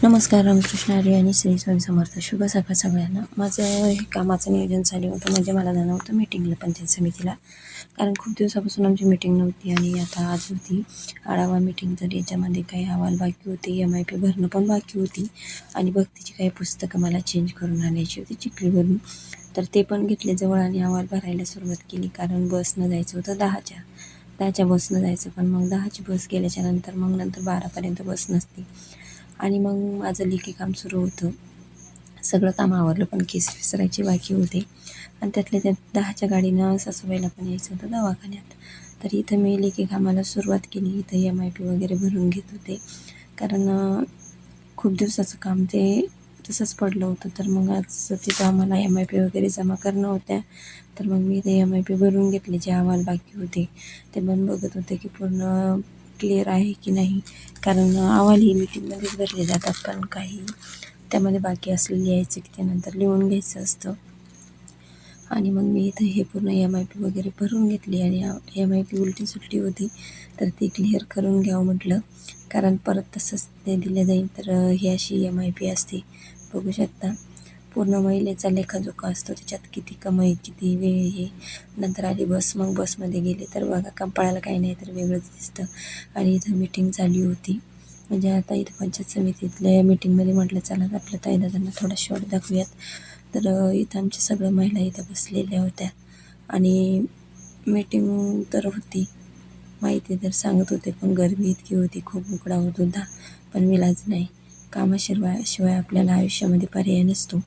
नमस्कार. रामकृष्ण हरी आणि श्री स्वामी समर्थ. शुभ सकाळ सगळ्यांना. माझं हे कामाचं नियोजन चालू होतं, म्हणजे मला जाणं होतं मीटिंगला, पंचायत समितीला. कारण खूप दिवसापासून आमची मीटिंग नव्हती आणि आता आज होती आढावा मीटिंग. तर याच्यामध्ये काही अहवाल बाकी होते, MIP भरणं पण बाकी होती आणि भक्तीची काही पुस्तकं मला चेंज करून आणायची होती चिखलीवरून. तर ते पण घेतले जवळ आणि अहवाल भरायला सुरुवात केली. कारण बसनं जायचं होतं 10च्या बसनं जायचं, पण मग 10ची बस गेल्याच्या नंतर नंतर 12पर्यंत बस नसते. आणि मग माझं लेखी काम सुरू होतं. सगळं काम आवरलं, पण केस विसरायचे बाकी होते आणि त्यातल्या त्यात 10च्या गाडीनं सासूबाईला पण यायचं होतं दवाखान्यात. तर इथं मी लेखी कामाला सुरुवात केली. इथं MIP वगैरे भरून घेत होते, कारण खूप दिवसाचं काम ते तसंच पडलं होतं. तर मग आज तिथं आम्हाला MIP वगैरे जमा करणं होत्या. तर मग मी ते MIP भरून घेतले. जे अहवाल बाकी होते ते पण बघत होते की पूर्ण क्लिअर आहे की नाही, कारण अहवाल ही मीटिंगमध्येच भरले जातात, पण काही त्यामध्ये बाकी असलेली यायचं की त्यानंतर लिहून घ्यायचं असतं. आणि मग मी इथं हे पूर्ण MIP वगैरे भरून घेतली आणि MIP उलटी सुलटी होती, तर ती क्लिअर करून घ्यावं म्हटलं, कारण परत तसंच ते दिलं जाईल. तर ही अशी MIP असते, बघू शकता. पूर्ण महिलेचा लेखाजोखा असतो त्याच्यात, किती कमाई, किती वेळ, हे. नंतर आली बस. मग बसमध्ये गेले तर बघा, कपाळाला काही नाही तर वेगळंच दिसतं. आणि इथं मीटिंग झाली होती, म्हणजे आता इथं पंचायत समितीतल्या मीटिंगमध्ये म्हटलं चला आपल्या ताईदादांना थोडा शॉर्ट दाखवूयात. तर इथं आमच्या सगळ्या महिला इथं बसलेल्या होत्या आणि मीटिंग तर होती, माहिती तर सांगत होते, पण गरमी इतकी होती, खूप उकडा होत होता. पण इलाज नाही, कामाशिवाय आपल्याला आयुष्यामध्ये पर्याय नसतो.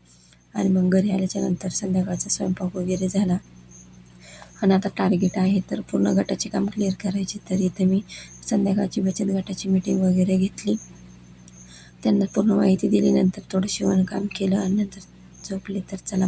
आणि मग घरी आल्याच्या नंतर संध्याकाळचा स्वयंपाक वगैरे झाला आणि आता टार्गेट आहे तर पूर्ण गटाचे काम क्लिअर करायचे. तर इथे मी संध्याकाळची बचत गटाची मीटिंग वगैरे घेतली, त्यांना पूर्ण माहिती दिली, नंतर थोडं शिवणकाम केलं आणि नंतर झोपले. तर चला